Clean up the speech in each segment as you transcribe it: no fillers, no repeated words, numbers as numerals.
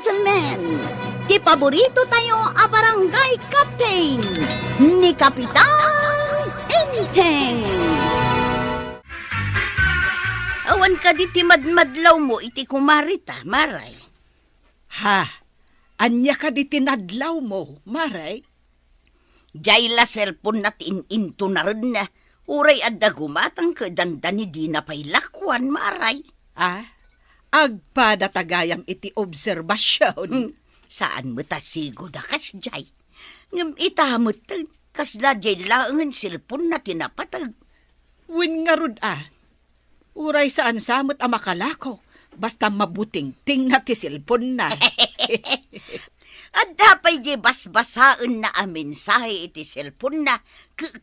gentlemen, ti paborito tayo a barangay captain ni Kapitan Enteng. Awan ka di ti madmadlaw mo iti kumarita, Maray. Ha? Anya ka di tinadlaw mo, Maray? Jay la cellphone natin into na rin na. Uray adda gumatang ka dandani di na pay lakwan, Maray. Ah? Agpada tagayam iti obserbasyon. Saan mo tasigo da kas Jay? Ngam itamot kasla Jay laangan cellphone na tinapatag. Win nga rud Uray saan samot ang makalako. Basta mabuting ting na ti silpon na. At dapay di basbasaan na mensahe iti cellphone na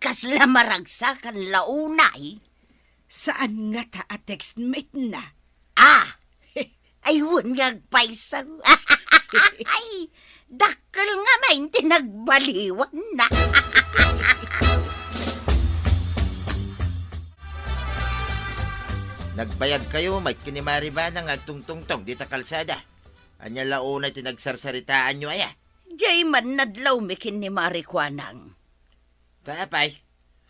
kasla maragsakan launay. Saan nga ta a textmate na? Ayun ngagpaisang. Ay, dakkel nga may tinagbaliwan na. Nagbayag kayo, may kinimari ba ng agtungtungtong di ta kalsada? Anya launay tinagsarsaritaan nyo aya. Jay man nadlaw mikin ni Marikwanang. Tapay,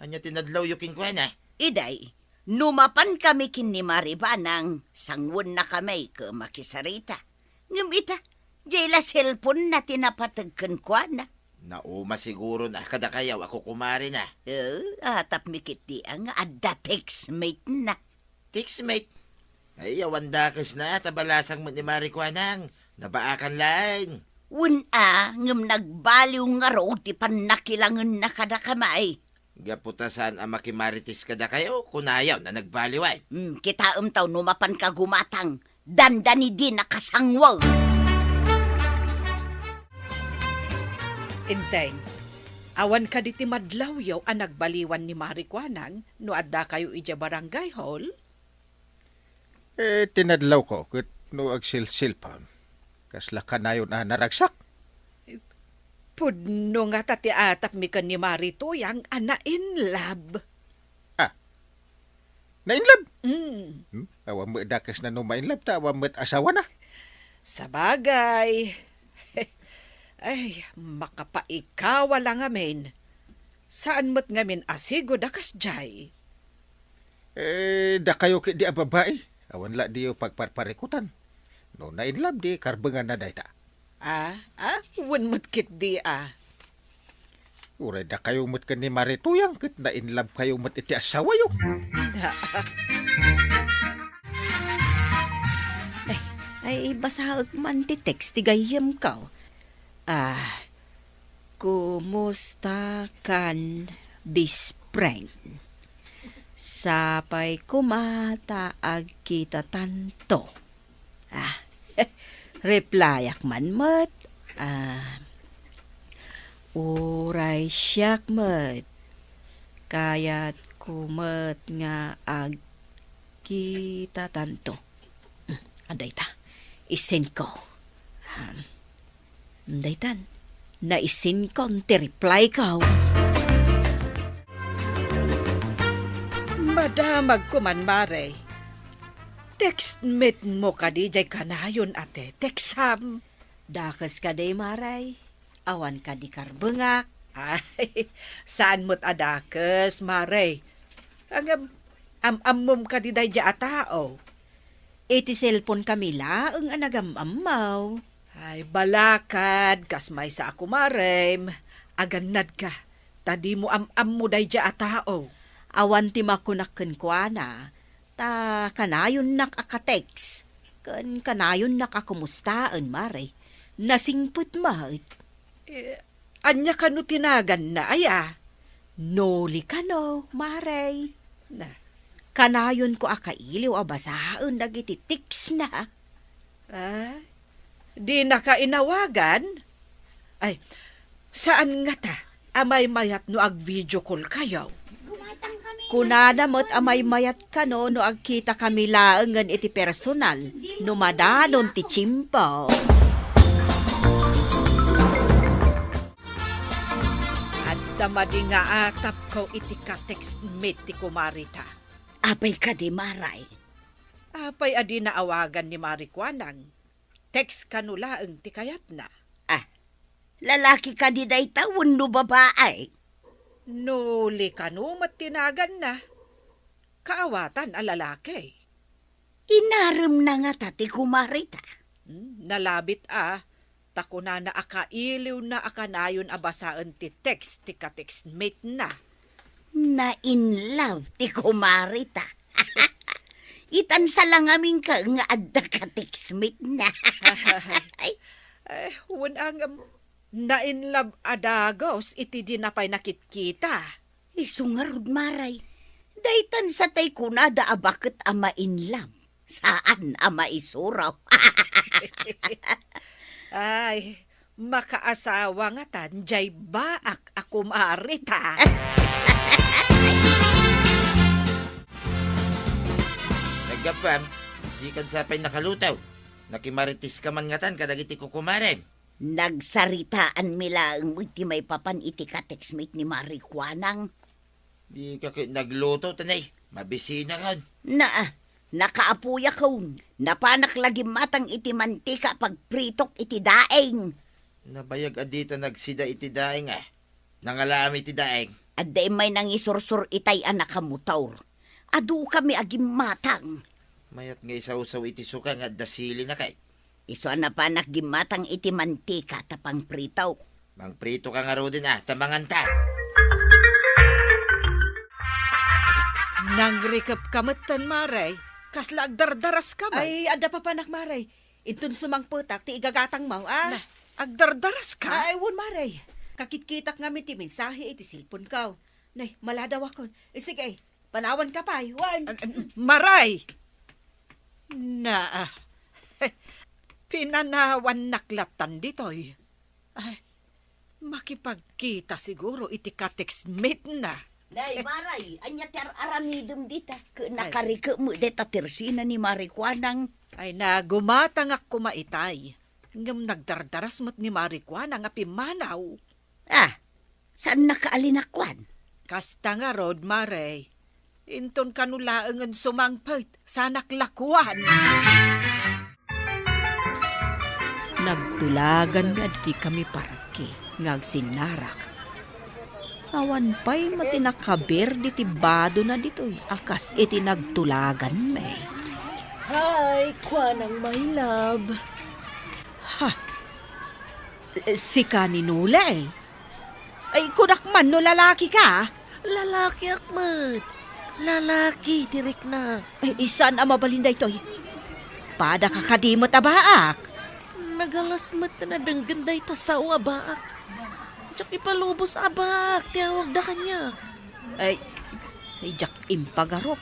anya tinadlaw yuking kwa na. Iday, numapan kami kin ni Maribanang, sangwon na kami ka makisarita. Ngam ita, Jay la cellphone na tinapatagkan kwa na. Nauma siguro na kada kayaw ako kumari na. Atap mikit di ang adda textmate na. Textmate. Ay, awandakas na, tabalasang mo ni Marikwanang. Nabaakan lang. Ngam nagbaliw nga ro, di pan nakilangan na kada kamay. Gaputasan ang makimaritis kada kayo, kunayaw na nagbaliway. Kita taw numapan ka gumatang, dandani di nakasangwaw. Inteng, awan ka di ti madlaw yaw ang nagbaliwan ni Marikwanang no adda kayo ija barangay hall? Tinadlaw ko kut no agsilsilpan. Kasla kanayon na naragsak. Pudno nga tati atap mi kan ni Marito yang ana in love. Nainlab? Awan mo dakas na no mainlab ta, awan mo't asawa na. Sabagay. Ay, makapaikawa lang amin. Saan mo't ngamin asigo dakas jay? Da kayo di a babae. Awan la diyo pagparparikutan. No nainlab di karbengan na dayta. Wan mo't kit di Uray da kayo mo't kan ni Marituyang kit nainlab kayo mo't iti asawa yo. Ay, basahag man ti text ti gayem ka. Kumusta kan bispreng? Sapay kumataag kita tanto. Replyak man mat. Uray siyak mat. Kaya't kumat nga ag kita tanto. Aday ta. Isin ko. Daytan, naisin ko ti reply ko. Madamag ko man, Mare. Textmate mo ka di jay kanayon ate. Texam. Dakas ka day, Maray. Awan ka di karbengak. Ay, saan mo't adakas, Mare? Am-amom ka di day ja atao. Iti cellphone kamila ang anagam-amaw. Ay, balakad, kasmay sa ako, Marem. Aganad ka. Tadi mo am-am mo day ja atao. Awan ti makunakken kwa na. Ta kanayon nak akatex. Kanayon nak akumustaan, Mare. Nasingput mahit. Anya ka no tinagan na, Noli ka no, Mare. Na, Kanayon ko akailiw abasaan dagiti tix na. Di na ka inawagan? Ay, saan nga ta? Amay mayat no ag video call kayo? Kunadamot amay mayat ka no agkita kami laengan iti personal. Numadanon ti chimpo. At damadi nga atap ko iti ka-textmate ti kumarita. Apay ka di, Maray. Apay adi na awagan ni Marikwanang. text kanula ang tikayat na. Lalaki ka di day tawon no babae. Nuli kanu matinagan na. Kaawatan a lalaki. Inaram na nga tati kumarita. Nalabit tako na akailiw na akanayon abasaan ti text ti ka-textmate na. Na in love ti kumarita. Itansa lang amin ka nga adda ka textmate na. Ang na in love adagos iti dinapay nakitkita. Isungarod maray. Daytan sa tay kunada abakit ama in love. Saan ama isuraw? Ay, makaasawa nga tan, jay baak ako maarita. Nagkapam, di kan sapay nakalutaw. Nakimaritis ka man nga tan, kadagiti kukumarem. Nagsaritaan mila ang iti may papan iti ka-textmate ni Marie Juanang. Di ka nagluto, tanay. Mabisina kan. Nakaapuya kaun. Napanak lagi matang iti mantika pagpritok iti daeng. Nabayag adita nagsida iti daing Nangalami iti daing. Adda may nang isursur itay anak kamutaur. Adu kami agim matang. Mayat nga isaw-saw iti suka nga dasili na kay. Iso na panak gimatang iti mantika tapang pritaw. Mang prito ka nga ro din tamangan ta. Nangrikap kamatan maray, kasla agdardaras ka man. Ay, ada pa panak maray. Intun sumang putak, ti igagatang mau, Agdardaras ka? Ay, won maray. Kakitkitak nga ti mensahe, iti silpon kaw. Nay, maladaw ako. Sige, panawan ka pa, wan. Maray! Pinanawan naklatan ditoy. Ay, makipagkita siguro iti ka-textmate na. Day, Maray, anya ter aramidum dita. Nakarike mo deta tersina ni Marie Juanang. Ay na, gumatangak kumaitay. Ngam nagdardaras mo't ni Marie Juanang apimanaw. Saan nakaalinakwan? Kasta nga rod, Maray. Inton kanulaangan sumangpait sa naklakuan. Nagtulagan nga di kami parke, ngagsinarak. Awan pa'y matinakaber di tibado na dito'y akas iti nagtulagan may. Hi, Kwanang my love. Si kaninula eh. Ay, kunak man no lalaki ka. Lalaki akmat. Lalaki, tirik na. Ay, isan ang mabalinday to'y. Pada kakadimot abaak. Nagalasmat na dangganday tasaw abaak. Tsak ipalubos abak, tiyawag da kanya. Ay jak impagarop.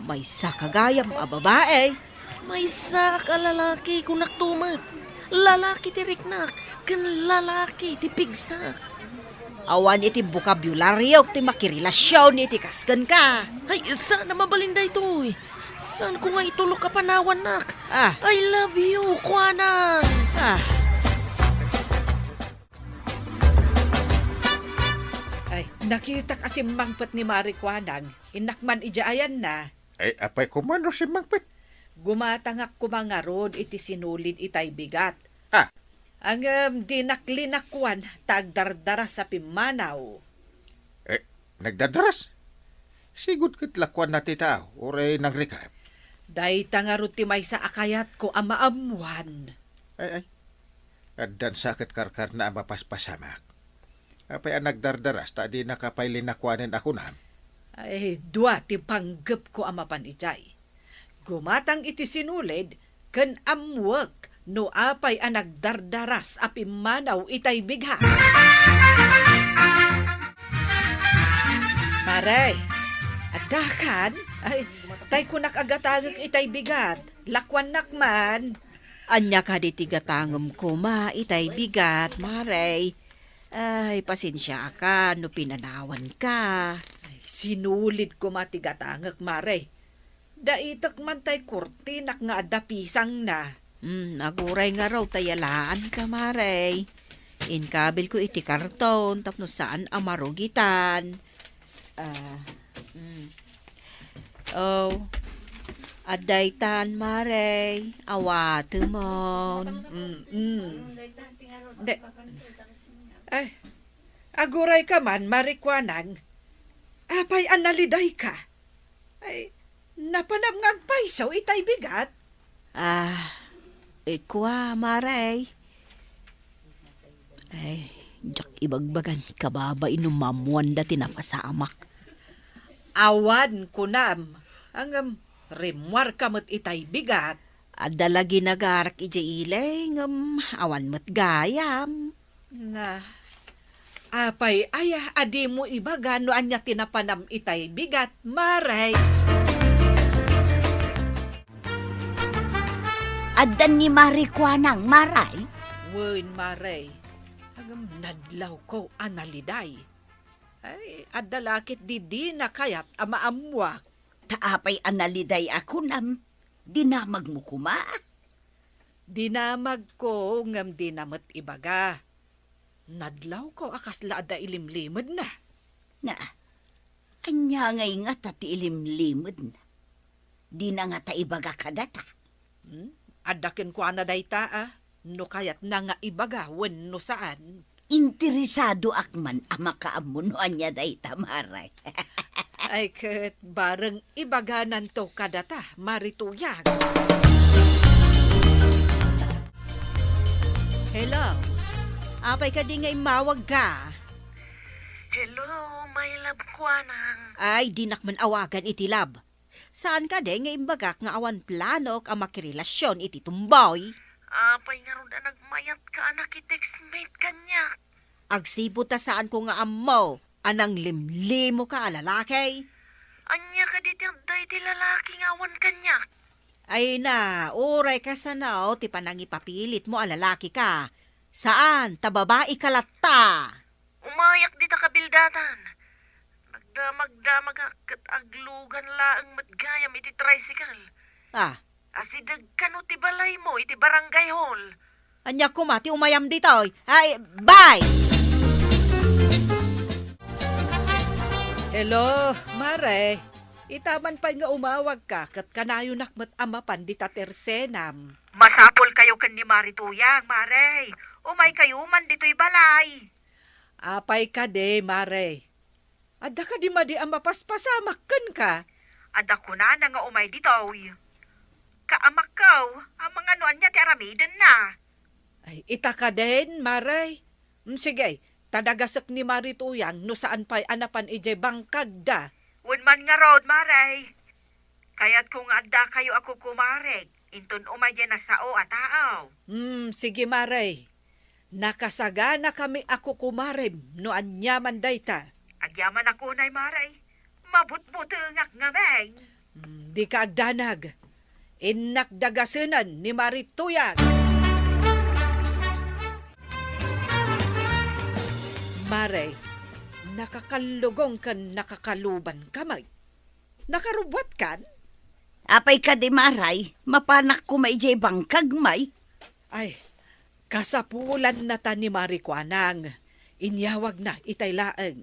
May sakagayam a babae. May sa ka lalaki kung naktumat. Lalaki ti riknak, kan lalaki ti pigsa. Awan iti bukabularyo ti makirelasyon iti kaskan ka. Ay, sana mabalinday to eh. Saan ko nga itulog ka panawan nak? I love you, Kwanang. Ay, nakita kasi mangpet ni Marie Juanang. Inakman ijaayan na. Ay, apay kumano si Mangpit? Gumatangak kumangarod iti sinulid itay bigat. Ang dinaklinakwan tagdardaras sa pimanaw. Nagdadaras? Sigud kat lakwan na tita, oray nagrikap. Day tangarot ti may sa akayat ko amaamuan. Ay. Addan sakit karkar na mapaspasamak. Apay ang nagdardaras, ta di nakapailin nakwanin ako na. Ay, dua ti panggap ko amapan itay. Gumatang iti sinulid, kan amwag, no apay ang nagdardaras apimanaw itay bigha. Maray, adakan, ay, tay kunak agatagak itay bigat, lakwan nakman. Anya ka di tigatangom ko ma itay bigat, Maray. Ay, pasensya ka, no pinanawan ka. Ay, sinulid ko matigatangak, Maray. Daitak man tay kurtinak nga adapisang na. Naguray nga raw tayalaan ka, Maray. Inkabil ko iti karton, tapno saan amarugitan. Adaytan, Maray. Awate mon. De. Ay, aguray ka man, marikwanang. Apay analiday ka. Ay, napanam ngagpaysaw itay bigat. Ikwa, Maray. Ay, jak ibagbagan kababa inumamuan da tinapasamak. Awan kunam. Ang rimwar kamot itay bigat. Adalagi nagarak ije ilay ngam awan met gayam. Na, apay ayah adi mo ibaga no anya tinapanam itay bigat, Maray. Adan ni Marikwanang, Maray. Wen, Maray. Hanggang nadlaw ko analiday. Ay, adalakit di na kayat amaamwak. Taapay analiday ako nam. Dinamag mo kuma. Dinamag ko ngam dinamat ibaga. Nadlaw ko akas laada ilimlimad na. Na, anya ngay nga tati ilimlimod na. Di na nga taibaga kadata. Adakin ko anaday ta no kayat na nga ibaga wen no saan. Interesado akman ama kaamuno anya day tamaray. Ay ket bareng ibaganan to kadata marituyag. Hello. Apay ka di nga imawag ka. Hello, my love kwanang. Ay, dinakman awagan iti lab. Saan ka de nga imbagak nga awan planok ang makirelasyon iti tumboy? Apay nga ron na nagmayat ka anak i-textmate kanya. Agsibo ta saan ko nga ammo, anang limlimo ka lalaki. Anya ka di ti lalaki nga awan kanya. Ay na, uray ka sanaw, ti panangipapilit mo lalaki ka. Saan? Tababae ka latta. Umayak di ta kabildatan. Magdamag kat aglugan laang matgayam iti tricycle. Asidag kano ti balay mo iti barangay hall. Anya kumati umayam dito. Ay, bye! Hello, Mare. Itaman pa nga umawag ka kat kanayo nakmat amapan di ta tersenam. Masapol kayo kan ni Marituyang, Mare. Umay kayo man dito'y balay. Apay ka de, Mare. Ada ka di madi ang mapaspasamak ka. Ada ko na nga umay dito'y. Kaamak kaw, ang mga nuan niya ti aramiden na. Ay, ita ka din, Mare. Sige, tadagasak ni Marituyang no saan pa'y anapan ije bangkag da. Unman nga road, Mare. Kaya't kung adda kayo ako kumareg, inton umay dyan na sao at tao. Sige, Mare. Nakasagana kami ako kumarem no anyaman dayta. Agyaman ako na'y, Mare. Mabut-butungak nga may. Di ka agdanag. Inakdagasunan ni Marituyang. Mare, nakakalugong kan nakakaluban kamay. Nakarubwat kan? Apay ka di Maray, mapanak ko may jay bangkag may. Ay, kasapulan na ta ni Marikwanang. Inyawag na itaylaang.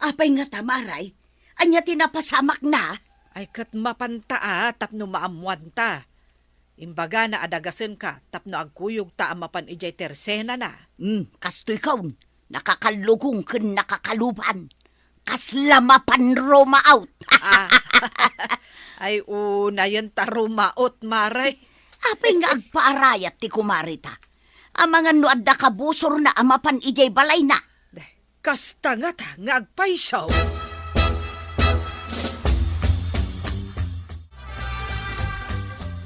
Apay nga ta Maray, anya tinapasamak na. Ay kat mapantaa tapno maamuan ta. Imbaga na adagasen ka tapno agkuyog ta amapan ijay tersena na. Kastoy kaun, nakakalugong ken nakakaluban. Kaslamapan Roma out. Ay una yan tarumaot, Maray. Apay nga agpaarayat ti kumarita. Ang mga nuadda kabusor na amapan ijay balay na. Kasta nga ta nga agpaysaw.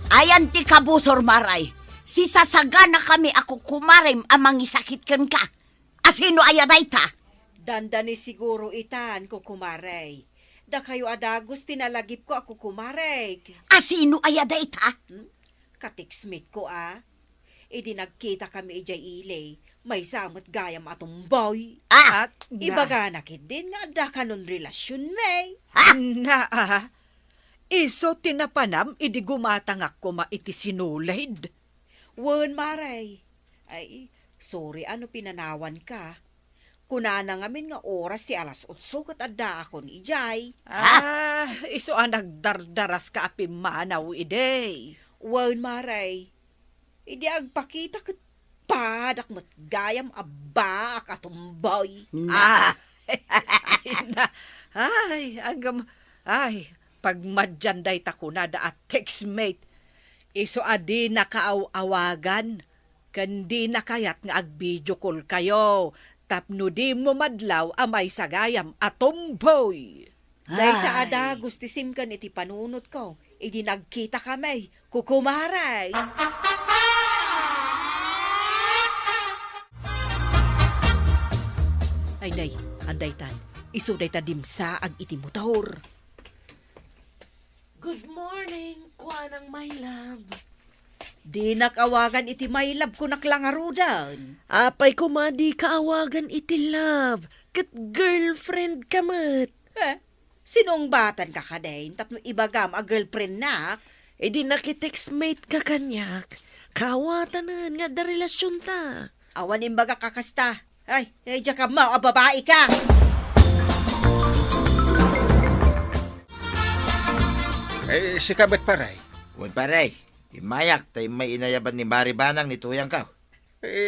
Ayan ti kabusor Maray. Sisasagana kami ako kumarim amang isakit ken ka. Asino ayaday ta? Dandani siguro itan ko kumaray. Da kayo adagos tinalagip ko ako kumaray. Asino ayaday ta? Katiksmit ko Idi nagkita kami ijay ilay. May samot gayam atong boy. At Ibaga nakit din nga da kanon relasyon may. Iso tinapanam idi gumatangak ko maiti sinulaid. Wen Maray. Ay, sorry ano pinanawan ka. Kunana ngamin nga oras ti alas 8 kat adda ako ni Ijay. Iso ang nagdardaras ka api manaw ide. Wan maray. Idi agpakita kat padak mat gayam abba katumboy. Pag madyanday ta ko na da at textmate. Iso adi nakaawagan. Kandi nakayat nga ag-video call kayo. Tapno di mo madlaw amay sagayam atumboy. Dahil ada gustisim kan iti panunot ko. Idi nagkita kami. Kukumaray. Ay nay, anday tan. Iso day ta dimsa ag iti motor. Good morning, kuanang my love. Di nakawagan iti may lab ko naklangarudan. Apay ko di kaawagan iti love. Kat girlfriend ka mat. Sinong batan ka kadain? Tapno ibagam a girlfriend nak? E di nakitextmate ka kanyak. Kawatanan nga da relasyon ta. Awan imbaga kakasta. Ay, diya ka mo, babae ka. Si Kabet Paray. Uy, paray. Imayak, tayo may inayaban ni Mari Banang ni Tuyang ka.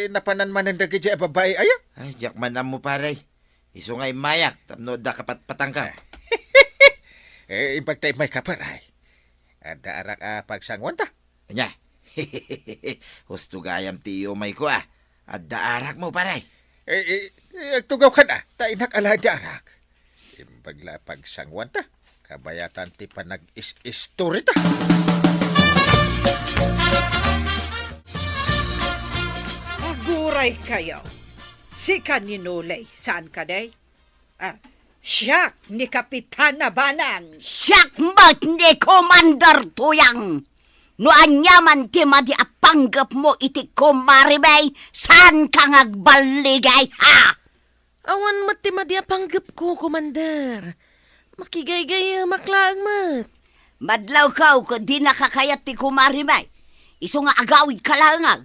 Napanan man ang dagi di babae ayo. Ay, diyak man mo paray. Iso nga imayak, tapno da kapat patang ka. Impag tayo may kaparay. Ada arak pagsangwan ta. Anya, husto gayam tiyo may ko Adda arak mo paray. Agtugaw ka na. Tayo nakala di arak. Impag la pagsangwan ta. Kabayatan ti pa nag-is-story ta. Aguray kayo. Si kaninulay, saan ka day? Siya ni Kapitana Banang. Siyak mat ni Commander Tuyang. No anyaman ti madi apanggap mo iti kumaribay, saan ka ngagbaligay, ha? Awan mat ti madi apanggap ko, Commander. Makigay-gay maklaang mat. Madlaw ka ko di nakakayat ti kumaribay. Iso nga agawid ka lang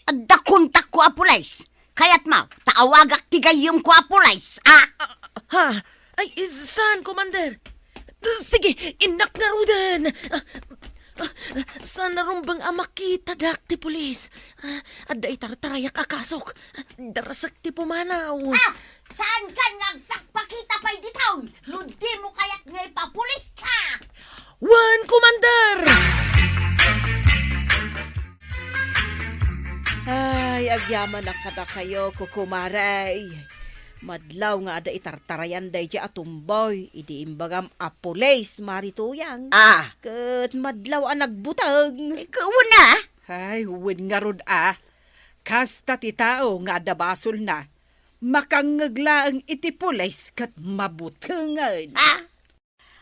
Adda kontak ko apulays. Kayat mo, taawagak ti gayom ko apulays, ha? Ha? Ay, saan, Commander? Sige, inak nga rudan. Saan narumbang makita dak ti pulis? Adda itartarayak akasok. Darasak ti pumanaw. Saan ka nagpakita pa'y ditaw? Ludi mo kaya't nga ipapulis ka! Wan, Commander! Ay, agyaman na kada kayo, kukumaray. Madlaw nga ada itartarayan day di atumboy. Idi imbagam apules, marituyang. Kat madlaw ang nagbutag. Ikaw na? Ay, huwin nga rod Kasta ti tao nga ada basol na. Makangaglaang iti pulis kat mabutangan.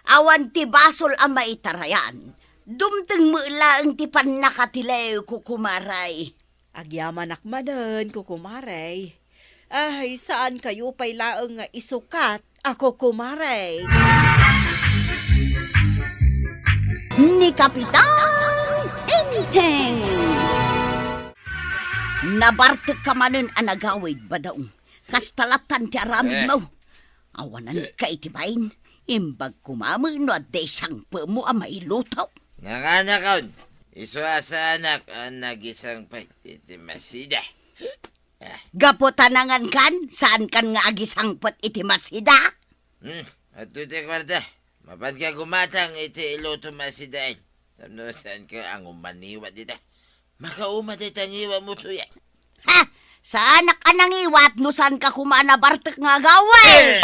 Awan ti basol ang maitarayan. Dumteng mo lang ti pan nakatilaw kukumaray. Agyaman akmadan, kukumaray. Ay, saan kayo pa'y laang nga isukat ako kumaray? Ni Kapitan Enteng! Nabartek ka manun ang nagawid ba daong? Kastalatan ti aramid mo. Awanan ka itibayin. Imbag kumamon no at desang pa mo ang mailutaw. Nanganakaon, iso sa anak ang nagisang pa iti masida. Gaputanangan kan, saan kan nga agisangpot iti masida? At iti kwarta, mapan ka gumatang iti iluto masidain. Tano saan ka ang umaniwa dita? Makauma di tangiwa mo tuya. Ha? Saan ka nangiwat no saan ka kumanabartek nga gawin?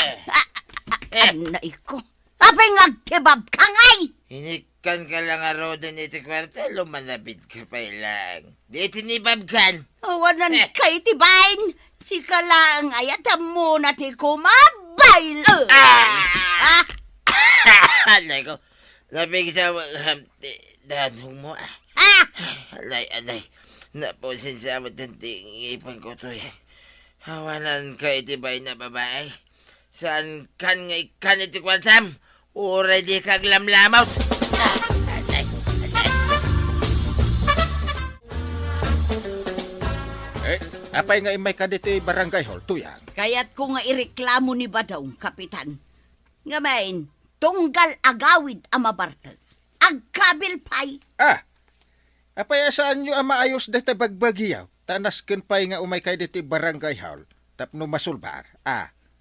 Anay ko. Apay ngagtibab ka ngay! Hinikan ka lang arodan iti kwarta, lumanapit ka pa ilang. Di tinibab kan. Awanan kay tibain. Si ka lang ayatam mo na ti kumabayl. Alay ko. Lapig sa danong mo. Alay. Napusin sa matanting ipang ko to yan. Hawanan ka itibay na babae. Saan kan nga ikan iti kwartam? Uray di kaglamlamaw. Apay nga imay ka dito barangay hall, tuyang. Kaya't ko nga ireklamo ni Badong, kapitan. Nga main, tunggal agawid ang mabartag. Agkabil pay. Apay saan nyo ang maayos dito bagbagiyaw? Tanas ken pay nga umay kay dito barangay hall, tapno masulbar.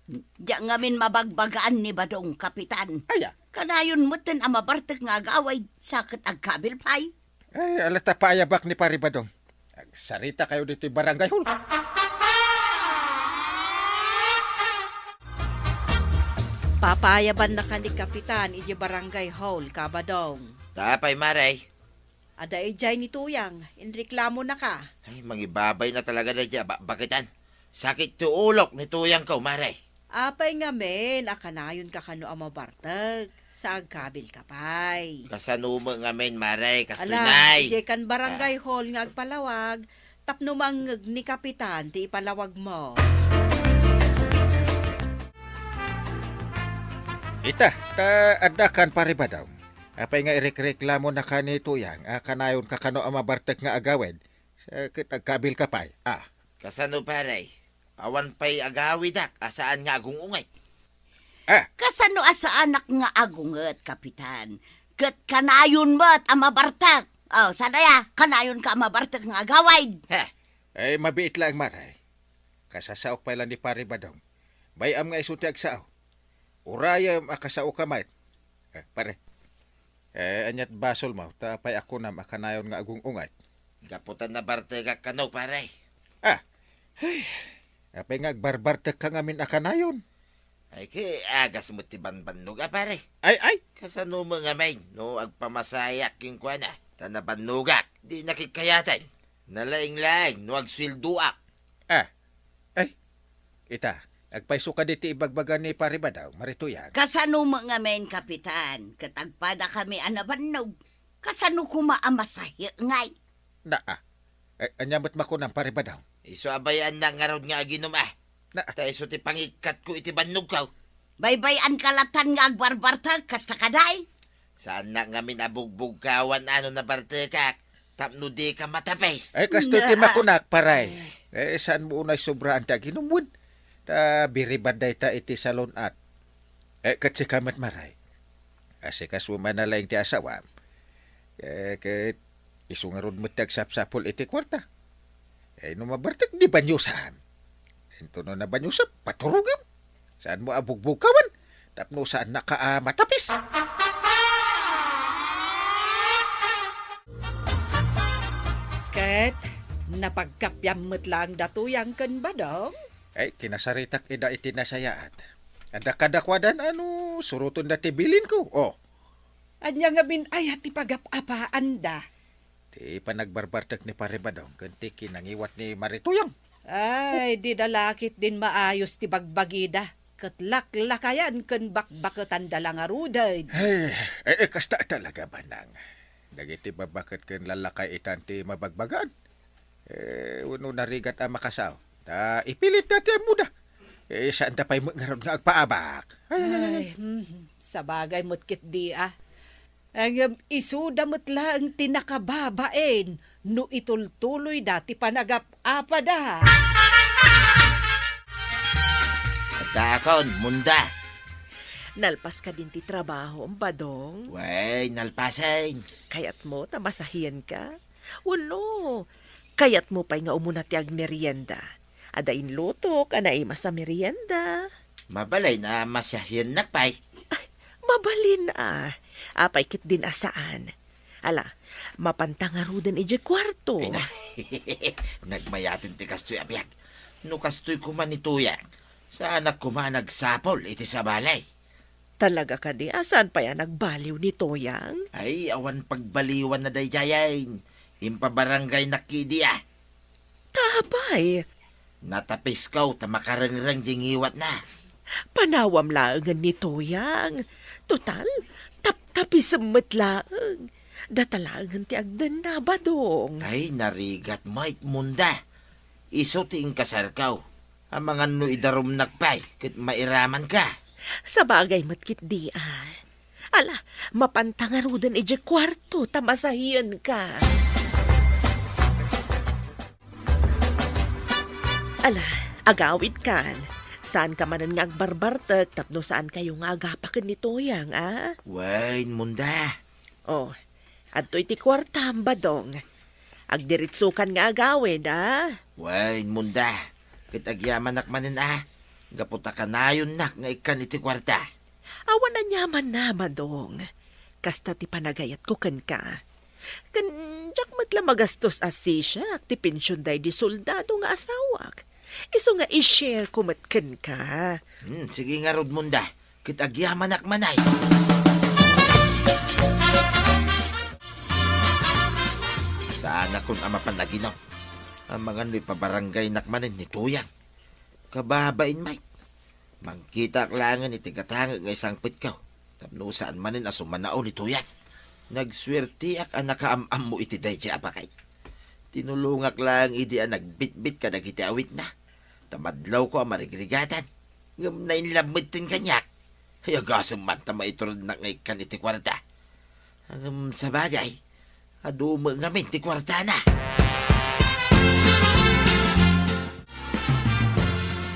Diya nga min mabagbagaan ni Badong, kapitan. Aya. Kanayon mutin ang mabartag nga agawid, sakit agkabil pay. Ay, alata paayabak ni Pari Badong. Agsarita kayo dito barangay hall. Papayaban na ka ni Kapitan iji barangay hall, Kabadong. Tapay, Maray. Ada ijay ni Tuyang, inreklamo na ka. Ay, mangibabay na talaga na dyan. Bakitan? Sakit tuulok ni tuyang ko, Maray. Apay nga men, akanayon ka kano ang mabartag. Sa agkabil ka pay. Kasanuma nga men, Maray. Ala, Kastunay. ije kan barangay hall nga agpalawag. Tapno mangeg ni Kapitan, ti ipalawag mo. Ita, adakan Pari Badong. Apay nga ireklamo na ka ni tuyang, kanayon ka kano ang mabartag nga agawid. Sakit agkabil ka pay. Kasano, Paray? Awan pa'y agawidak. Asaan nga agungungay? Kasano asa anak nga agunget, kapitan. Kat kanayon mo't ang mabartag. Sanaya, kanayon ka ang mabartag nga agawid. Ay, mabiit lang, Maray. Kasasaok pa lang ni Pari Badong. Bayam nga isuti agsao. Urayam akasao kamay. Pare. Anyat basol mo, tapay ako na makanayon nga agungungay. Gaputan na bartega kano, Paray. Apay nga agbarbartek ka ngamin akanayon. Ay, agas mo tiban-bannog, Paray. Ay! Kasano mo nga men, no agpamasayak yung kwa na. Tanabanugak, di nakikayatan. Nalaing-laing, no agsilduak. Ay! Ita, agpaiso ka diti ibagbagan ni Pari Badong, marituyan. Kasano mga men, kapitan. Katagpada kami anabannog. Kasano kumaamasahi ngay. Anyamot makunang Pari Badong. Iso abayan na nga ron nga aginom Ta iso ti pangikat ko iti bannog ka. Baybayan kalatan nga agbarbartag, kasta kaday. Saan na nga minabugbog kawan ano na bartekak. Tapno di ka matapes. Ay, kasto ti makunak, Paray. Saan mo unay sobraan ta ginumod? Ta biribanday ta iti salon at. Katsi kamat Maray. Kasi kasuma na lang ti asawam. Kat isungarod mo tagsapsapol iti kwarta. Nung mabartak di banyusan. Ito no na banyusan, paturugam. Saan mo abugbugkawan? Tapno saan naka matapis? Ket, napagkapyamot lang datuyang kan Badong. Ay, kinasaritak ida itinasayaan. Anda kadakwadan suruton dati bilin ko. Anya nga bin ay hati pagapapaan da. Di pa nagbarbartak ni Pari Badong, kanti kinangiwat ni Marituyang. Ay, di dalakit din maayos ti bagbagida. Katlak-lakayan kan bakbakatan dalang aruday. Ay, kasta talaga banang. Dagiti babakit kan lalakay itanti mabagbagan. Uno narigat ang makasaw. Ta ipilit dati ang muda. Saan tapay mo ngaron nga agpaabak? Ay, sabagay mo't kit di Ang isuda mo't lang tinakababain no itultuloy dati panagap-apa da. Takon, munda. Nalpas ka din ti trabaho, Badong. Way, nalpasin. Kayat mo, tamasahiyan ka. Uno, kayat mo pa'y nga umuna ti ag merienda. Adain luto ka na ima sa merienda. Mabalay na masyahin nakpay. Mabalin Apay kit din asaan. Ala, mapantangaro din ije kwarto. Nagmayatin ti kastoy abiyag. No kastoy kumanituya. Sa anak kumanagsapol iti sa balay. Talaga ka di, asan pa yan nagbaliw ni Toyang? Ay, awan pagbaliwan na dayjayain. Impabarangay na kidiya. Tabay. Natapis kaw, tamakarangrang jingiwat na. Panawam laangan ni Toyang. Total, tapis matlaang. Datalangan ti agdan na, Badong. Ay, narigat might munda. Iso ti inkasarkaw. Ang mga no idarum nakpay, kit mairaman ka. Sa bagay matkit di Ala, mapantangarudan ije kwarto, tamasahiyan ka. Ala, agawid kan. Saan ka manan nga agbarbartag tapno saan kayo nga agapakan ni Tuyang, Wain munda. Oh, adto'y ti kwarta badong. Agdiritsukan nga agawid, Wain munda. Kitagyaman nakmanin Gaputa ka na yun nga ikan iti kwarta. Awan na nyaman na, badong. Kasta ti panagayat ko kan ka. Kanjak magastos asi siya, ti pensyon day di soldado nga asawak. Iso nga i-share kumatkan ka. Sige nga rod munda. Kitagyaman nakmanay. Saan akong amapanaginaw? Ang mga may pabarangay nakmanin ni Tuyang. Kababain, Mike. Mangkita klangan iti katanga nga isang pitkaw. Tapno saan manin asumanao ni Tuyang. Nagswertiak ang nakaamam mo iti dayja abakay. Tinulungak lang idi ang nagbitbit ka nagiti awit na. Tamadlaw ko ang marigrigatan. Ngam na inlamitin kanyak. Hayagasam man tama iturod na ngay kan iti kwarta. Sa bagay, aduma ngamin ti kwarta na.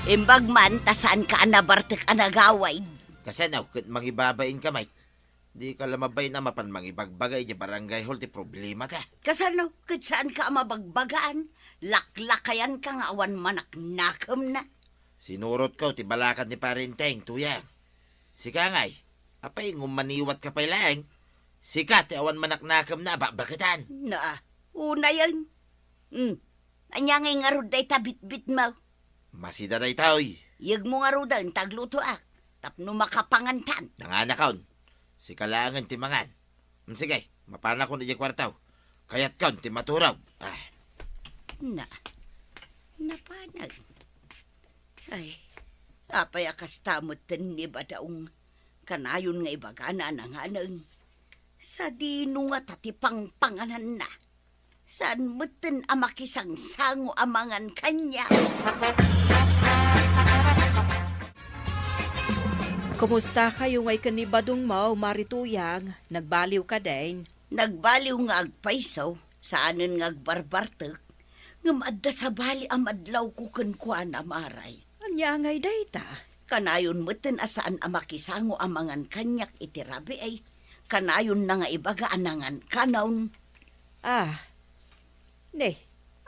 Imbag man, tasaan ka anabartek anagaway. Kasanaw, kat mangibabain ka, Mike. Di ka lamabay na mapan mangibagbagay di barangay hall ti problema ka. Kasano, kat saan ka mabagbagaan? Laklakayan ka nga awan manak nakam na. Sinurot ko ti balakat ni Parinteng, Tuyang. Sika ngay, apay ngumaniwat ka pa'y laeng. Sika ti awan manak nakam na, bakatan. Na, una yan. Anyangay nga rod day tabit-bit mo. Masida na itaoy. Yag mo nga rod ang tagluto tapno makapangantan. Nanganakaon. Sika langan ti mangan. Sige, mapana ko na di kwartaw. Kayat kaon ti maturaw. Napanag. Ay, apay akastamot ni badaong kanayon nga ibagana na nga nang sa dino nga tatipang panganan na. Saan mutin amakisang sango amangan kanya. Kumusta kayo ngay kanibadong mo, Marituyang? Nagbaliw ka din? Nagbaliw nga agpaisaw, saanin nga agbarbartek. Ngam adda sa bali amadlaw ko kankwa na maray. Anya ngay dayta? Kanayon mutin asaan amakisango amangan kanyak itirabi ay. Kanayon na nga ibaga anangan kanaon.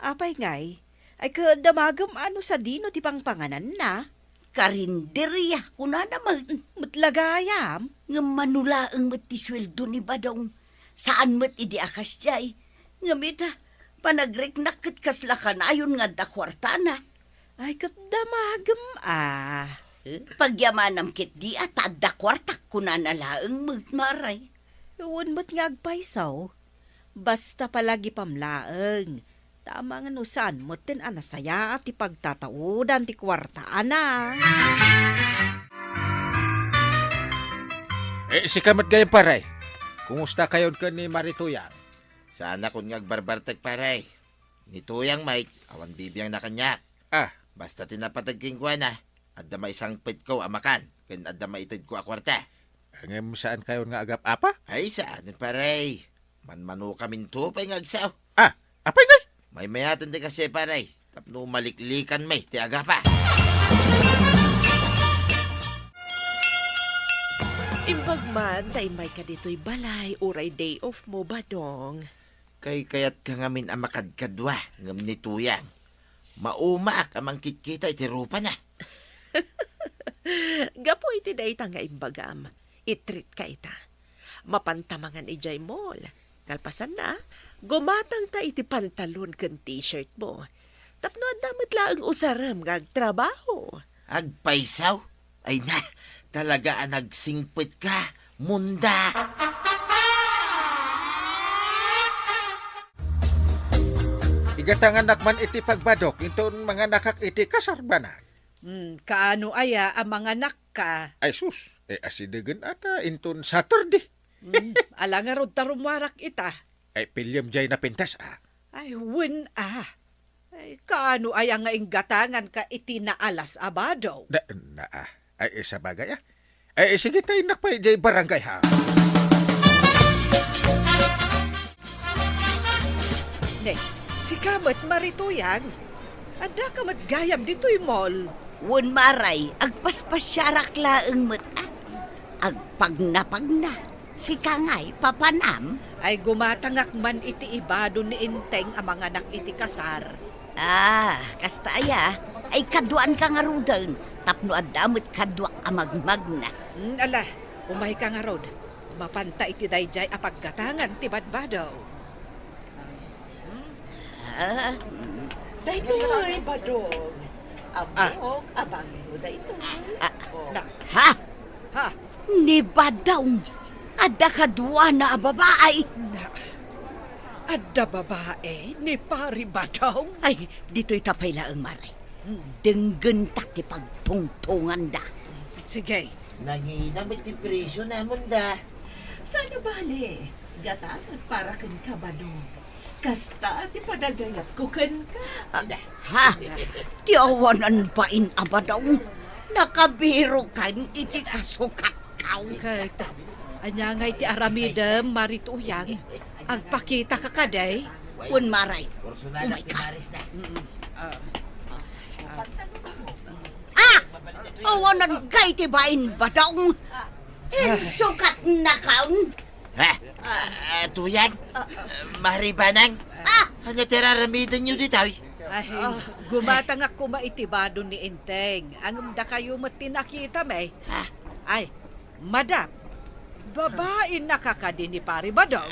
Apay ngay. Ay kadamagam ano sa dino ti pangpanganan na? Karinderya kuna naman. Matlagayam? Nga manulaang matisweldo ni badong. Saan mat idi akas jay. Nga mita, panagriknakit kasla kanayon nga dakwarta na. Ay kadamagam Pagyamanam kit di at dakwartak kuna nalaang magmaray. Uwan mo't nga agpaisaw. Basta palagi pamlaeng. Tama nga no saan mo't tin anasaya at ipagtataudan ti kwartaan na. Si kamat gayang paray. Kumusta kayon ka ni Marituyang? Sana kung ngagbarbartag paray. Ni Tuyang, Mike, awan bibiyang na kanya. Basta tinapatagking ko na. Adda may isang pit ko amakan. Ken adda maitid ko akwarta. Ngem saan kayon nga agap apa? Ay saan paray. Manmano kamin to pa'y ngagsaw. Apay ngay? May mayatan di kasi paray. Tapno maliklikan may ti agapa. Imbag man, tay may ka dito'y balay, uray day off mo badong. Kayat ka ngamin amakadkadwa ngam ni Tuyang. Maumaak amang kitkita iti rupa na. Gapo iti dayta nga imbagam. Itreat ka ita. Mapantamangan ijay mall. Kalpasan na, gumatang ta iti pantalon kan t-shirt mo. Tapno damit lang usaram nga agtrabaho. Agpaisaw? Ay na, talaga ang nagsingpit ka, munda. Igatangan nakman iti pagbadok, inton mga nakak iti kasarbanan. Kaano aya ang mga nakka? Ay sus, asidagan ata inton Saturday. Ala nga rod tarumwarak ita. Ay pilyam jay na pintas Ay win Ay kaano aya nga inggatangan ka iti na alas abado? Ay sa bagay Ay sige tayo nakpay jay barangay ha. Si Kamat Marituyang. Ada ka matgayam dito'y mall. Wen maray, agpaspasyarak laeng met agpagnapagna. Si Kangay, papanam. Ay gumatangak man iti ibado ni Inteng ang mga anak iti kasar. Kastaya, ay kaduan ka nga rudan. Tapno adamot kadwa amagmagna. Ala, umay ka nga rod. Mapanta iti dayjay apaggatangan ti badbadaw. Daytoy, badog. Abog, abangin mo daytoy. Ha? Ha? Ni badaw. Ada kadwa na babae. Adda babae ni pari badaw. Ay, dito'y tapay laeng maray. Denggen ti pagtungtungan da. Sige. Nanginam iti presyo namon da. Sana bali, gatangan para kan ka badog. Kasta ti padagayat ko kan ka. Ha? Tiawanan pa in abadaw. Nakabiro kan iti kasukat kaw. Kahit anyangay ti aramidem marituyang. Agpakita ka kaday. Wen maray. Personal my ti God. Maris na. Awanan kay ti bain badaw. Sukat na kaun. Ha? Tuyang? Maribanang? Ano tiraramidan nyo dito? Ay, gumatang ako maitibado ni Inteng. Ang da kayo matinakita may. Ay, madam, babae nakakadi ni pari badaw.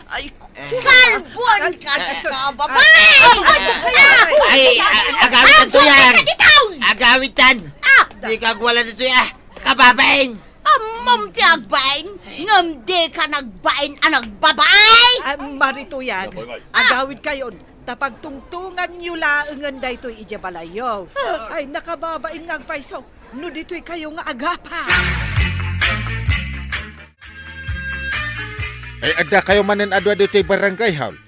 Ay, kalbuan ka sa babae! Ay, agawitan tuyang! Agawitan! Di kagwala dito kababaeng! Amam ti agbain, ngam di ka nagbain anang babae! Ay, marituyan, agawid kayon. Tapagtungtungan nyo laangan da ito'y ijabalayo. Ay, nakababain nga paisok. No dito'y kayo nga agapa. Ay, ada kayo manin adwa dito'y barangay, Haul.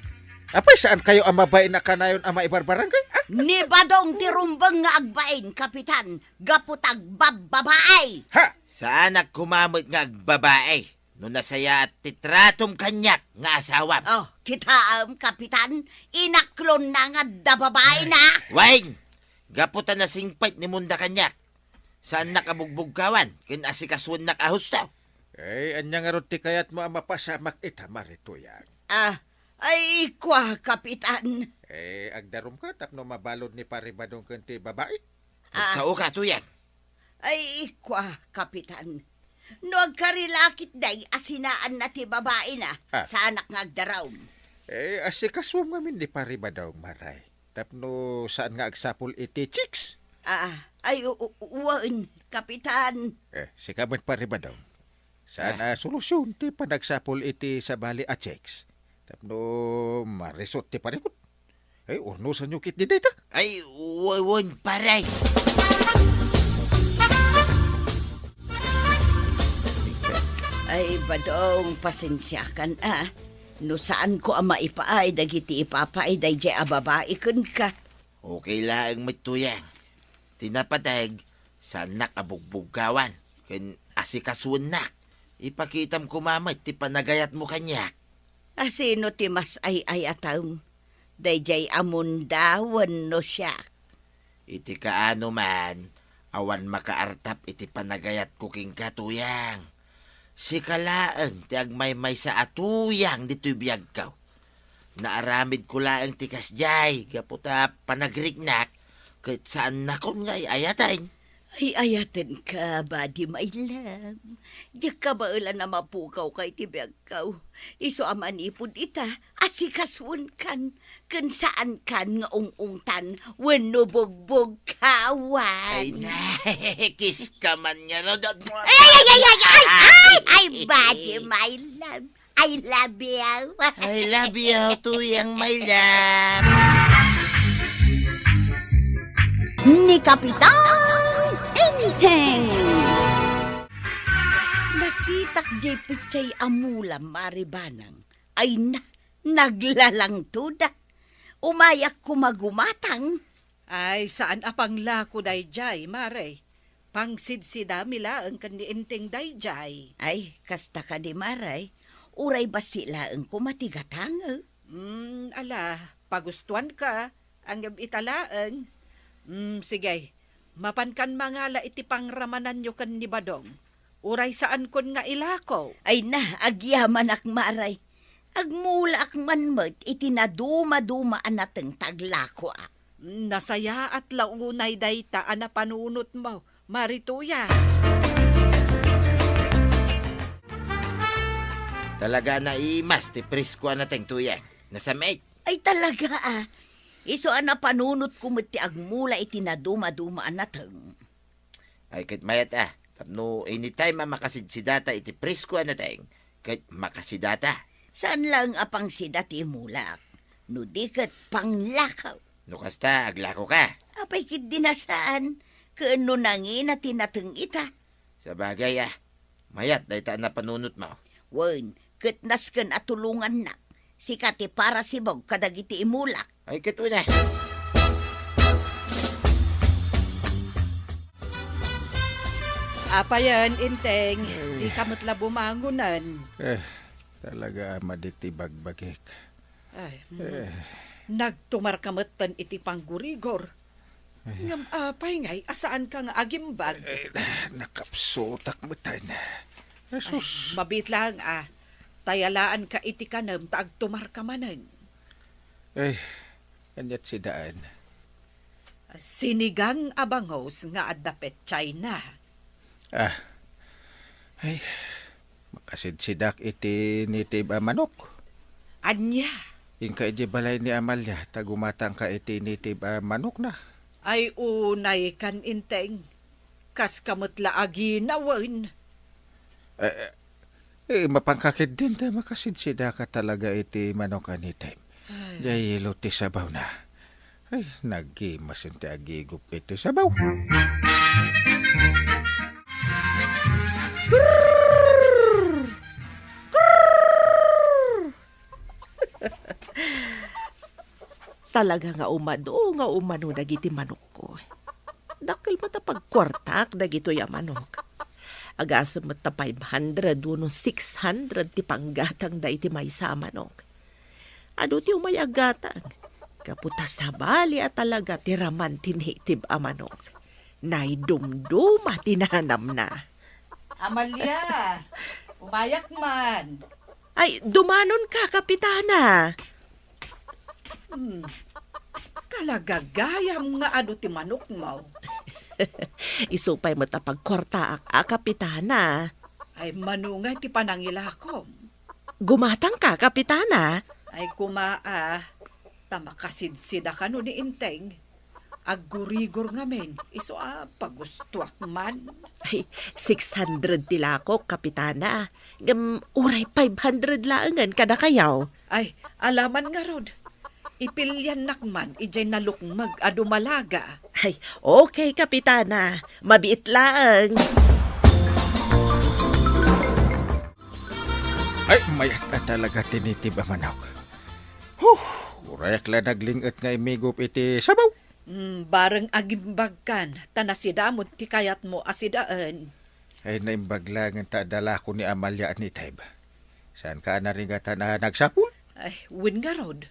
Apay, saan kayo ang mabain na kanayon ang maibar barangay? Ni badong ti rumbang nga agbain, kapitan, gaputag babae! Ha? Saan kumamot nga babae? No nasaya at titratom kanyak nga asawa. Oh, kita kapitan, inaklon na nga da babae na! Wain! Gaputan na singpait ni munda kanyak. Saan nakabugbog kawan? Kin asikaswan nakahustaw. Ay, anyang arot ti kayat mo ang mapasamak ita marituyan. Ay, kwa, kapitan. Eh, agdarom ka tapno mabalod ni paribadong kanti babae. Sa uka tuyang. Ay, kwa, kapitan. No agkarilakit day, asinaan na ti babae na sa anak nga agdaraw. Eh, asikaswam ngamin ni paribadong maray. Tapno saan nga agsapol iti chicks? Ay, uwan, kapitan. Si kamat paribadong. Saan solusyon ti panagsapol iti sa bali a chicks? Tapno marisot ti parikot. Ay, urno sa nyukit di data. Ay, wawan paray. Ay, badong, pasensyakan No saan ko ang maipaay, dagiti ipapaay, day jay ababae kun ka. Okay lang matuyang. Tinapatag sa nakabugbuggawan. Kin asikaswan nak. Ipakitam kumamay, ti panagayat mo kanyak. Sino ti mas ay ataw? Day jay amundawan no siya. Iti kaano man, awan makaartap iti panagayat ko king katuyang. Si kalaang ti agmay-may sa atuyang dito'y biyagkaw. Naaramid ko laang ti kasjay, gaputa panagrignak, kahit saan na kon nga'y ayatayin. Ay, ayatin ka, badi my love. Diyak ka ba ulan na mapukaw kay tibiyagkaw? Iso amanipod ita, at si kaswan kan, kan saan kan nga ungungtan, wano bugbog kawan. Ay, kiss ka man nga, no? Ay, badi my love. I love you. I love you, tuyang my love. Ni Kapitan Inteng. Nakitak di pichay amula maribanang ay naglalang tuda. Umayak kumagumatang. Ay, saan apang lako dayjay, mare? Pangsidsida mila ang kaniinteng dayjay. Ay, kasta ka di maray. Uray ba sila ang kumatigatang? Ala, pagustuhan ka. ang italaang. Sige, mapankan mangala iti pangramanan nyo kan ni Badong. Uray saan kon nga ilako. Ay na, agyaman ak maray. Agmula ak manmet, iti naduma-dumaan nateng taglako ak. Nasaya at launay dayta ana panunot mo, Marituya. Talaga na imas, ti prisko nateng tuya. Nasa mate. Ay talaga Iso ana panunot kumiti agmula iti naduma-dumaan nateng. Ay kit mayat tapno anytime makasidsidata iti prisko nateng. Kit makasidata. Saan lang apang sidati mulak? No di ket panglakaw. No kasta, aglako ka. Apay kit dinasaan. Kaano nangin na tinateng ita. Sa bagay mayat dayta na panunot mo. Wen, ket nasken atulungan na. Sikati para sibog kadagiti imulak. Ay kit una. Apayan, Inteng. Di kamatla bumangunan. Talaga maditi bagbagik. Ay, nagtumar kamatan iti panggurigor. Ngam apay ngay, asaan ka nga agimbag? Nakapsutak mo tayo na. Jesus. Mabit lang tayalaan ka iti kanam taag tumar ka manan. Kanyat si Daan. Sinigang abangos nga adapet China. Makasidsidak iti nitib manok. Anya? Ingka iti balay ni Amalia, tagumatang ka iti nitib manok na. Ay unay kan Inteng. Kas kamutla aginawan. Mapangkakit din ta makasidsida ka talaga iti manok nitib. Jay ti sabaw na. Ay, nagimas iti agigup iti sabaw. Talaga nga umano dagiti manok ko. Dakil matapagkwartak dagito ya manok. Agasa mata 500 uno 600 ti panggatang da iti maysa manok. Ano ti umayagatang? Kaputas sa bali at talaga ti raman tinitib a manok. Naidumduma tinanam na. Amalia, umayak man. Ay, dumanon ka, Kapitana. Talaga gayam nga ti manok mo. Isupay mo tapagkorta Kapitana. Ay manungay ti panangilakom. Gumatang ka, Kapitana. Ay tamakasidsid ka no ni Inteng. Aggurigor nga men, iso pagustuak man. Ay, 600 tilako, Kapitana. Uray 500 laangan kada kayaw. Ay, alaman nga rod. Ipilyan nakman, ijay nalukmag adumalaga. Ay, okay, Kapitana. Mabiit laang. Ay, mayat na talaga tinitib a manok. Urayak la naglingat nga imigup iti sabaw. Bareng agimbag kan, tanasidamot ti kayat mo asidaan. Ay, naimbag lang ang tadala ko ni Amalia ni Taib. Saan ka na rin na nagsapul? Ay, win nga rod.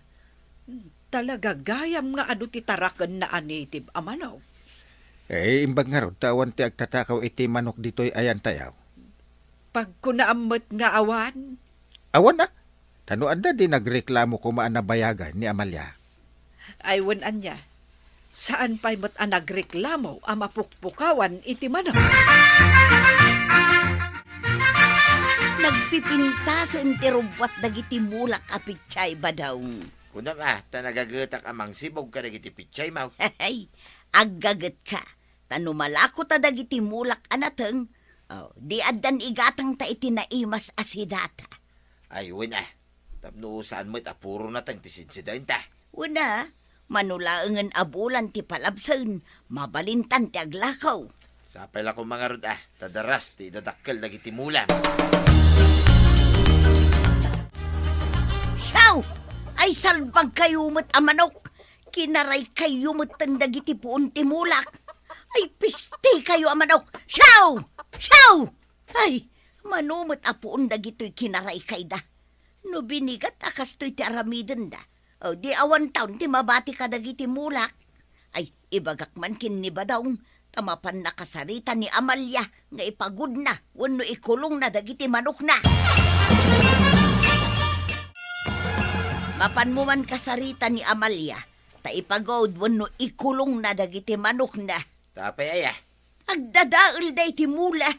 Talaga gayam nga ti tarakan na native amanaw. Imbag nga rod, tawan ti agtatakaw iti manok dito'y ayan tayaw. Pag kunaamot nga awan. Awan na? Tanuan na di nagreklamo kumaan na bayagan ni Amalia. Ay, win anya. Saan pa'y mat nagreklamo ang mapukpukawan iti manok? Nagpipintasan ti rubwat dagiti mulak apitsay ba daw? Kunam tanagagetak amang sibog ka dagiti pitsay mau. Ay, aggaget ka. Tanumalako ta dagiti mulak anateng. Di adan igatang ta iti naimas asidata. Ay, win tapno saan mo't apuro na tang tisidsidain ta. Una, manulaangan abulan ti palabsan, mabalintan ti aglakaw. Sapay la ko mga rod tadaras ti dadakkel dagiti mulam. Siyaw! Ay salbag kayumot a manok. Kinaray kayumot ang dagiti puon ti mulak. Ay pisti kayo a manok. Siyaw! Siyaw! Ay, manumot a puon dagito'y kinaray kay da. No binigat akas to'y ti aramiden da. O di awan taon ti mabati ka dagiti mulak. Ay, ibagak man kin ni Badong. Tamapan na kasarita ni Amalia nga ipagod na wenno ikulong na dagiti manok na. Mapan mo man kasarita ni Amalia, ta ipagod wenno ikulong na dagiti manok na. Tapay aya. Agdadaol day ti mula.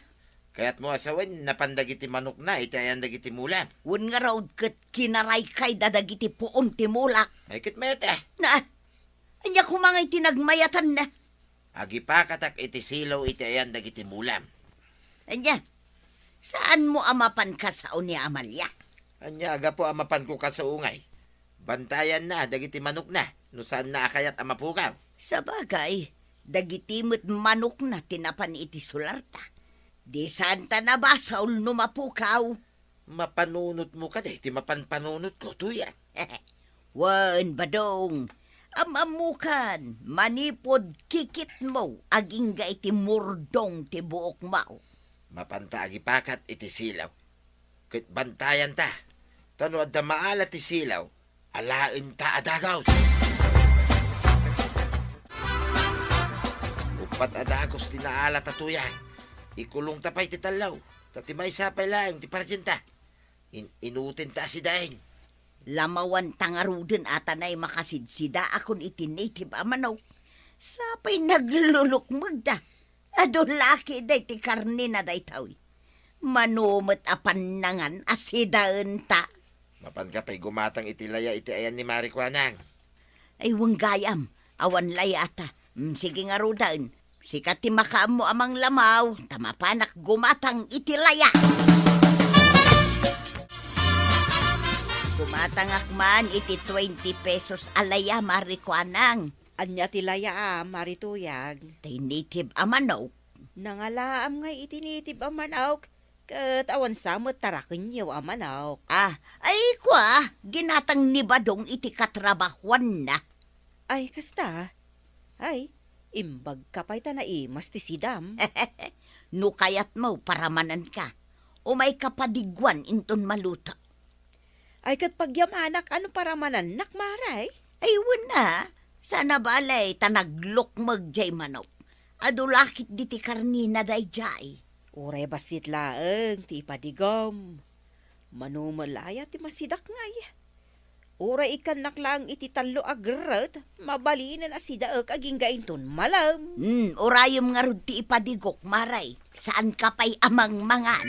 Kaya't mo asawan, napandagiti manok na, itayan dagiti mula. Wen nga raw ket kinaray kay dadagiti puon ti mulak. Ay kit mayat Na, anya kumangay tinagmayatan na. Agi pa katak iti silaw itayan dagiti mulam. Anya, saan mo amapan ka sa ni Amalia? Anya aga po amapan ko kasaungay. Bantayan na dagiti manok na, no saan na akayat amapukaw. Sa bagay, dagitimot manok na tinapan iti sularta. Di santa na basaul no mapukaw. Mapanunot mo ka ti mapanpanunot ko, tuya. Wan, Badong. Amamukan, manipod kikit mo, aging ga iti murdong ti buok mao. Mapanta agi pakat iti silaw. Kit bantayan ta. Tano adda maala ti silaw, alain ta adagaws. Upat adagos ti naala tatuyan. Ikulong tapay ti talaw. Tatimay sapay lang ti parjenta. Inutin ta si daing. Lamawan tangaruden atanay makasidsida akon iti native amanaw. Sapay naglulukmag da. Ado laki day ti karni na day tawi. Manumot apan nangan asidaan ta. Mapan ka pa'y gumatang iti laya iti ayan ni Marikwanang. Ay wanggayam, awan laya ata. Sige nga rudaan. Sikat ti makaam mo amang lamaw. Tamapanak gumatang iti laya. Gumatangak man iti 20 pesos alaya Marikwanang. Anya tilaya marituyag. Tay native amanaw. Nangalaam nga itinitib amanaw. Kat awan samot tarakin yaw amanaw. Ay kwa, ginatang ni Badong iti katrabahuan na. Ay, kasta. Ay, imbag kapay ta na imas ti sidam. No kayat mo paramanan ka. Umay kapadigwan inton maluta. Ay, kat pagyamanak, ano paramanan nakmaray? Ay wala, sana balay tanaglok magjay manok. Adulakit di ti karnina day jay. Uray basit laeng ti ipadigom. Manumalaya ti masidak ngay. Uray ikan naklang iti talo agrat, mabalinan asidaek aging gainton malam. Urayom nga rud ti ipadigok maray. Saan ka pa'y amang mangan?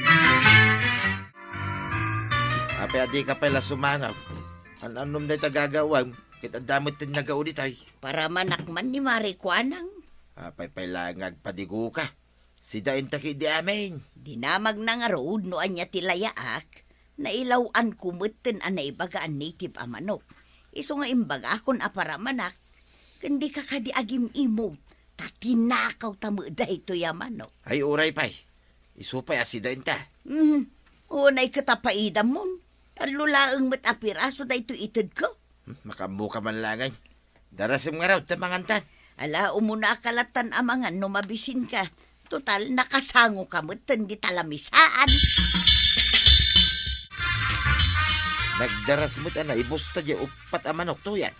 Apay adi ka pala sumangaw. Anom na tagagawang, kita damot tin nagaudit ay. Para manakman ni Marikwanang. Apay pala ngagpadigo ka. Sidain taki di amin. Dinamag na nga road no anya tilayaak. Nailawan kumutin anay bagaan native amanok. Iso nga imbaga akon aparamanak. Kundi ka kadi agim imo. Tatinakaw tamo dahi to yamanok. Ay uray pay. Isupay asidain ta. Unay katapaidam mon. Talulaang matapiraso dahi to itid ko. Makamuka man langay. Darasim nga raw tamangantan. Ala, umuna kalatan amangan no mabisin ka. Total, nakasango ka mo't di talamisaan. Nagdaras mo ta na ibusta di upat amanok to yan.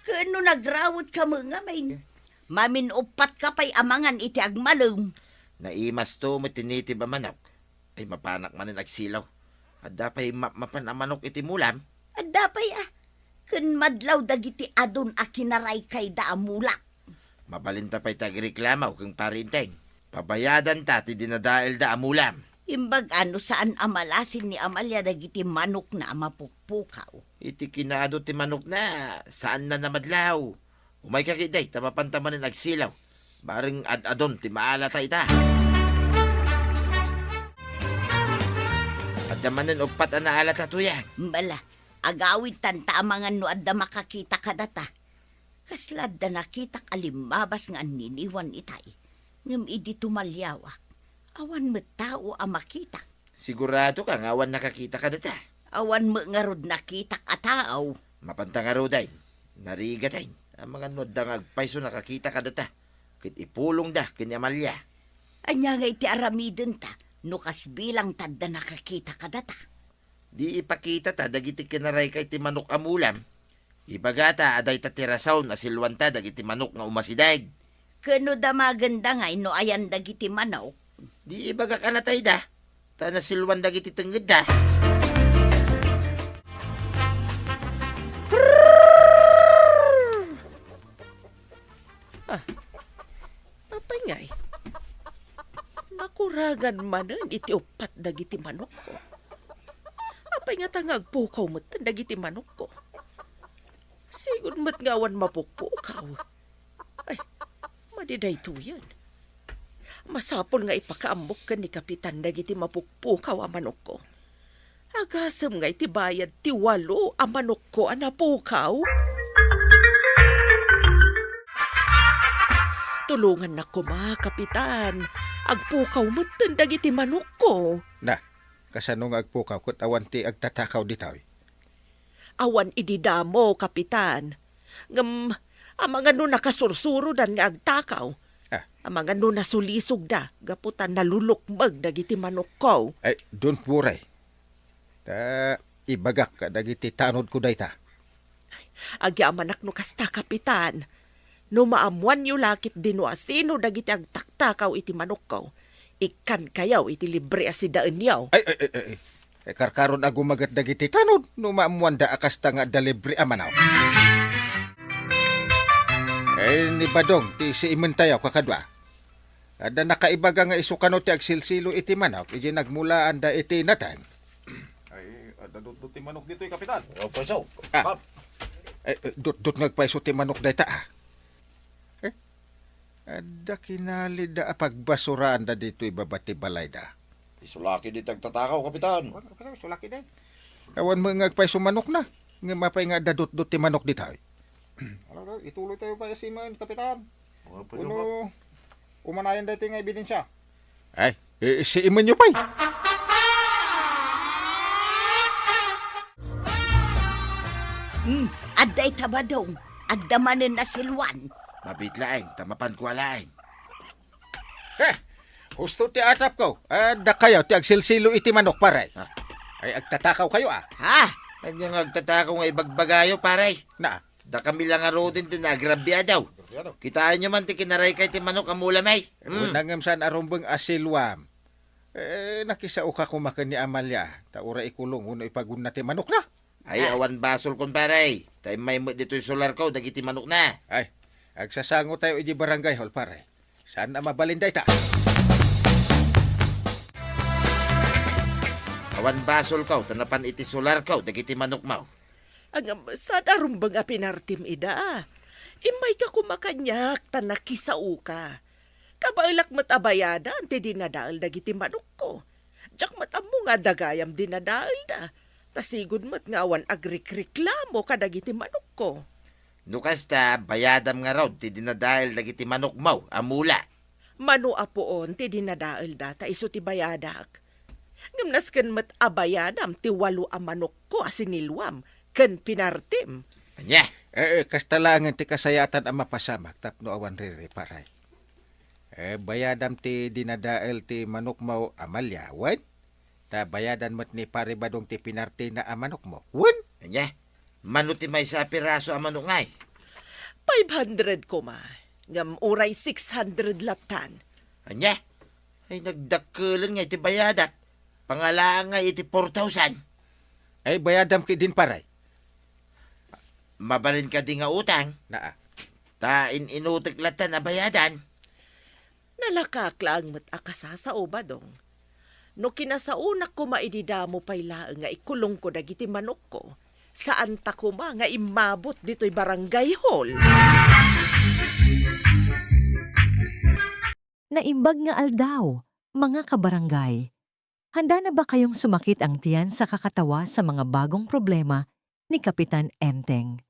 Kano nagrawot ka mga main? Mamin upat ka pa'y amangan iti agmalong. Naimas to mo tinitib amanok. Ay mapanak man nagsilaw. Adda pa'y mapan amanok iti mulam. Adda pa'y kun madlaw dagiti adon a kinaray kay da amulak. Mabalinta pa'y tagreklamaw kung parinteng. Pabayadan ta ti dinadael da amulam. Imbag ano saan amalasin ni Amalia dagiti manok na amapukpukaw. Iti kinado ti manok na, saan na namadlaw? Umay kakiday, tamapantaman na nagsilaw. Baring ad-adon, ti maala ta ita. Adamanan upat na naala ta tuyan. Mbala, agawid tanta amangan no adda makakita kadata. Kaslad da nakita kalimabas nga niniwan itay. Ngam idi tumalyawak. Awan mo tao ang makita. Sigurado ka, awan nakakita ka data. Awan mo nga rod nakita ka tao. Mapanta nga roday, narigatay. Ang mga nodang agpayso nakakita ka data. Kit ipulong da, kinyamalya. Anya nga iti aramiden ta, nukas bilang tadda nakakita ka data. Di ipakita ta, dagiti kinaray kay ti manok amulam. Ibagata, aday tatirasaw na silwanta dagiti manok nga umasidag. Kano da maganda nga no ayan dagiti manok. Di ibaga ka na tayo da. Ta na silwan dagiti tengged da. Papangay. Nakuragan man ang iti upat dagiti manok ko. Apay nga tangag pukaw mo't dagiti manok ko. Sigod mo't ngawan mapukpukaw. Ay, madiday to yan. Masapol nga ipakaambok ka ni Kapitan dagiti mapukpukaw ang manok ko. Agasam nga iti bayad ti 8 ang manok ko ang napukaw. Tulungan na ko Kapitan. Agpukaw mo't dagiti manok ko. Na, kasano nga agpukaw kut awan ti agtatakaw ditaw. Awan ididamo, Kapitan. Ngam, ang mga no nakasursuro dan nga agtakaw. Ang mga no nasulisog da, gaputan nalulukmag dagiti manok ko. Ay, don't worry. Ta, ibagak ka dagiti tanod ko dayta. Agyamanak no kasta, Kapitan. No maamuan yu lakit dino asino dagiti agtaktakaw iti manok ko. Ikan kayaw iti libre asidaan yaw. Ay. Karkaron agumagat dagiti tanod. No maamuan da akasta nga dalibre amanaw. Ni Badong, ti si imuntayaw kakadwa. Ada nakaibaga nga isukano ti agsilsilo iti manok. Iji nagmulaan da iti natang. Ay, ada dut ti manok dito Kapitan. Opo, so. Dut nagpaiso ti manok dayta Ada kinali da pagbasuraan da dito ibabati balay da. Isulaki di tagtatakaw, Kapitan. Sulaki day. Awan mo nga agpaiso manok na. Nga mapay nga dadut ti manok dito. Ituloy tayo pa si man, Kapitan. Uno, umanayan dito nga ebidensya. Ay, si iman nyo pa'y. Aday tabadong, agdamanin na silwan. Mabitlaeng, tamapan ko alaeng. Husto ti atap ko. Da kayo, ti agsilsilo iti manok paray. Ay, agtatakaw kayo Kanya nga agtatakaw nga ibagbagayo, paray. Na, Da kami lang aro din tinagrabya daw. Kitaan nyo man ti kinaray kay ti manok amulamay. Nangam saan arumbang asilwam. Nakisao ka kumakan ni Amalia. Taura ikulong, uno ipagun na ti manok na. Ay, awan basol kon paray. Tay may dito'y solar ko, dagiti manok na. Ay, agsasango tayo iji barangay hall paray. Saan na mabalinday ta? Awan basol ko, tanapan iti solar ko, dagiti manok mau. Ang saan arumbang pinartim ida. Imay ka kumakanyak, tanakisao ka. Kabailak matabayadan, ti dinadaal dagiti manok ko. Diyak matamu nga dagayam dinadaal da. Tasigod mat nga awan agrikreklamo ka dagiti manok ko. Nukasta, bayadam nga raw, ti dinadail dagiti manok mau, amula. Mano apoon, ti dinadaal da, ta iso ti bayadak. Ngamnas kan mat abayadam, ti 8 ang manok ko asinilwam, kan pinartim. Anya, Kastalangan ti kasayatan ang mapasamak tapno awan riri paray. Bayadam ti dinadael ti manok mo Amalia, wen? Ta bayadan mo't ni pare Badong ti pinarte na ang manok mo, wen? anya, manuti may sa piraso ang manok ngay. 500 ko ma. Ngam uray 600 latan. Anya, ay nagdakkelan nga iti bayadat. Pangalaan nga iti 4,000. Ay bayadam ki din paray. Mabalin ka di nga utang. Na Ta inutik-latan na bayadan. Nalakaklang mat akasasao Badong. No kinasaunak ko maididamo pay laeng nga ikulong ko dagiti manok ko. Saan ta ko nga imabot dito'y barangay hall. Naimbag nga aldaw, mga kabarangay. Handa na ba kayong sumakit ang tiyan sa kakatawa sa mga bagong problema ni Kapitan Enteng?